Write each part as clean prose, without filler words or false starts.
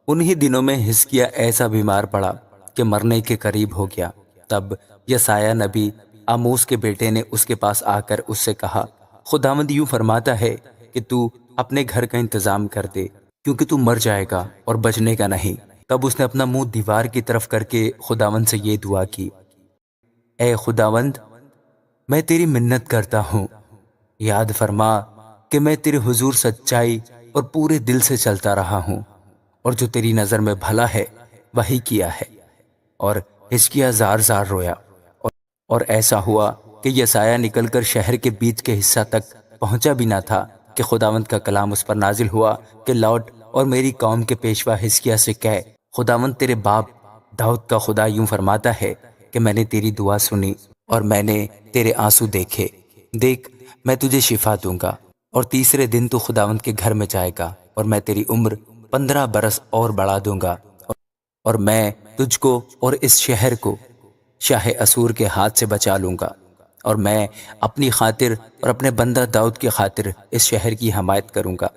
انہی دنوں میں حزقیہ ایسا بیمار پڑا کہ مرنے کے قریب ہو گیا۔ تب یسایہ نبی آموس کے بیٹے نے اس کے پاس آ کر اس سے کہا، خداوند یوں فرماتا ہے کہ تو اپنے گھر کا انتظام کر دے، کیونکہ تو مر جائے گا اور بچنے کا نہیں۔ تب اس نے اپنا منہ دیوار کی طرف کر کے خداوند سے یہ دعا کی، اے خداوند، میں تیری منت کرتا ہوں، یاد فرما کہ میں تیرے حضور سچائی اور پورے دل سے چلتا رہا ہوں، اور جو تیری نظر میں بھلا ہے وہی کیا ہے۔ اور حزقیہ زار زار رویا، اور ایسا ہوا کہ یسایہ نکل کر شہر کے بیچ کے حصہ تک پہنچا بھی نہ تھا کہ خداوند کا کلام اس پر نازل ہوا کہ لوٹ اور میری قوم کے پیشوا حزقیہ سے کہہ، خداوند تیرے باپ داؤد کا خدا یوں فرماتا ہے کہ میں نے تیری دعا سنی اور میں نے تیرے آنسو دیکھے۔ دیکھ، میں تجھے شفا دوں گا، اور تیسرے دن تو خداوند کے گھر میں جائے گا، اور میں تیری عمر 15 برس اور بڑھا دوں گا، اور میں تجھ کو اور اس شہر کو شاہ اسور کے ہاتھ سے بچا لوں گا، اور میں اپنی خاطر اور اپنے بندہ داؤد کی خاطر اس شہر کی حمایت کروں گا۔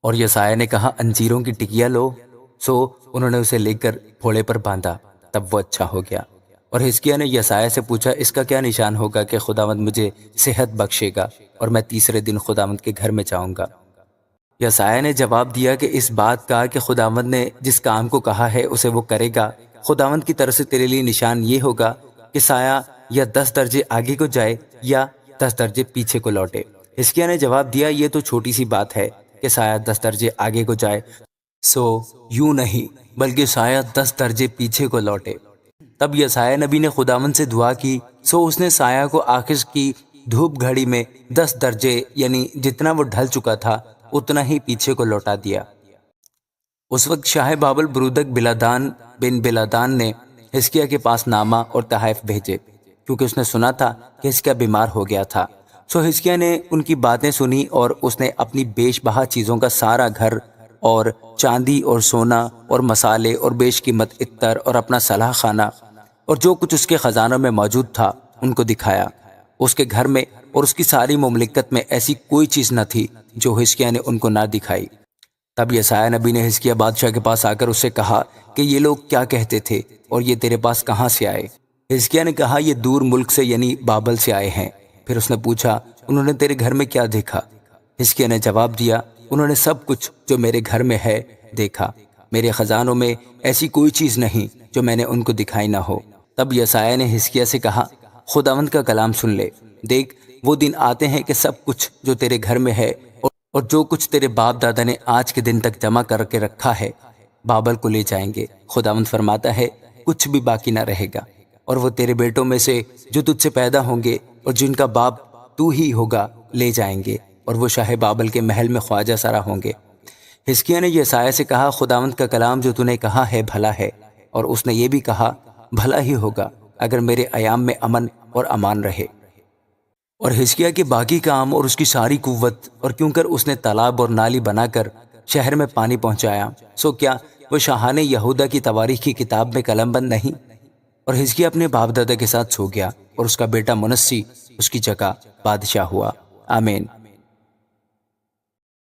اور یسایہ نے کہا، انجیروں کی ٹکیا لو۔ سو انہوں نے اسے لے کر گھوڑے پر باندھا، تب وہ اچھا ہو گیا۔ اور حزقیہ نے یسایہ سے پوچھا، اس کا کیا نشان ہوگا کہ خداوند مجھے صحت بخشے گا اور میں تیسرے دن خداوند کے گھر میں جاؤں گا؟ یسایہ نے جواب دیا کہ اس بات کا کہ خداوند نے جس کام کو کہا ہے اسے وہ کرے گا۔ خداوند کی طرف سے تیرے لیے نشان یہ ہوگا کہ سایہ یا 10 درجے آگے کو جائے یا 10 درجے پیچھے کو لوٹے۔ حزقیہ نے جواب دیا، یہ تو چھوٹی سی بات ہے کہ سایہ 10 درجے آگے کو جائے، سو یوں نہیں بلکہ سایہ 10 درجے پیچھے کو لوٹے۔ تب یسایہ نبی نے خداوند سے دعا کی، سو اس نے سایہ کو آخر کی دھوپ گھڑی میں 10 درجے یعنی جتنا وہ ڈھل چکا تھا اتنا ہی پیچھے کو لوٹا دیا۔ اس وقت شاہ بابل برودک بلادان بن بلادان نے حزقیہ کے پاس نامہ اور تحائف بھیجے، کیونکہ اس نے سنا تھا کہ حزقیہ بیمار ہو گیا تھا۔ سو حزقیہ نے ان کی باتیں سنی، اور اس نے اپنی بیش بہا چیزوں کا سارا گھر اور چاندی اور سونا اور مسالے اور بیش قیمت عطر اور اپنا صلاح خانہ اور جو کچھ اس کے خزانوں میں موجود تھا ان کو دکھایا۔ اس کے گھر میں اور اس کی ساری مملکت میں ایسی کوئی چیز نہ تھی جو حزقیہ نے ان کو نہ دکھائی۔ تب یسایہ نبی نے حزقیہ بادشاہ کے پاس آ کر اس سے کہا کہ یہ لوگ کیا کہتے تھے اور یہ تیرے پاس کہاں سے آئے؟ حزقیہ نے کہا، یہ دور ملک سے یعنی بابل سے آئے ہیں۔ پھر اس نے پوچھا، انہوں نے تیرے گھر میں کیا دیکھا؟ حزقیہ نے جواب دیا، انہوں نے سب کچھ جو میرے گھر میں ہے دیکھا، میرے خزانوں میں ایسی کوئی چیز نہیں جو میں نے ان کو دکھائی نہ ہو۔ تب یسایہ نے حزقیہ سے کہا، خداوند کا کلام سن لے، دیکھ وہ دن آتے ہیں کہ سب کچھ جو تیرے گھر میں ہے اور جو کچھ تیرے باپ دادا نے آج کے دن تک جمع کر کے رکھا ہے بابل کو لے جائیں گے۔ خداوند فرماتا ہے، کچھ بھی باقی نہ رہے گا، اور وہ تیرے بیٹوں میں سے جو تجھ سے پیدا ہوں گے اور جن کا باپ تو ہی ہوگا لے جائیں گے، اور وہ شاہ بابل کے محل میں خواجہ سرا ہوں گے۔ حزقیہ نے یسایہ سے کہا، خداوند کا کلام جو تو نے کہا ہے بھلا ہے، اور اس نے یہ بھی کہا بھلا ہی ہوگا اگر میرے ایام میں امن اور امان رہے۔ اور حزقیہ کے باقی کام اور اس کی ساری قوت، اور کیوں کر اس نے تالاب اور نالی بنا کر شہر میں پانی پہنچایا، سو کیا وہ شاہان یہودا کی تواریخ کی کتاب میں قلم بند نہیں؟ اور حزقیہ اپنے باپ دادا کے ساتھ سو گیا، اور اس کا بیٹا منسی اس کی جگہ بادشاہ ہوا۔ آمین۔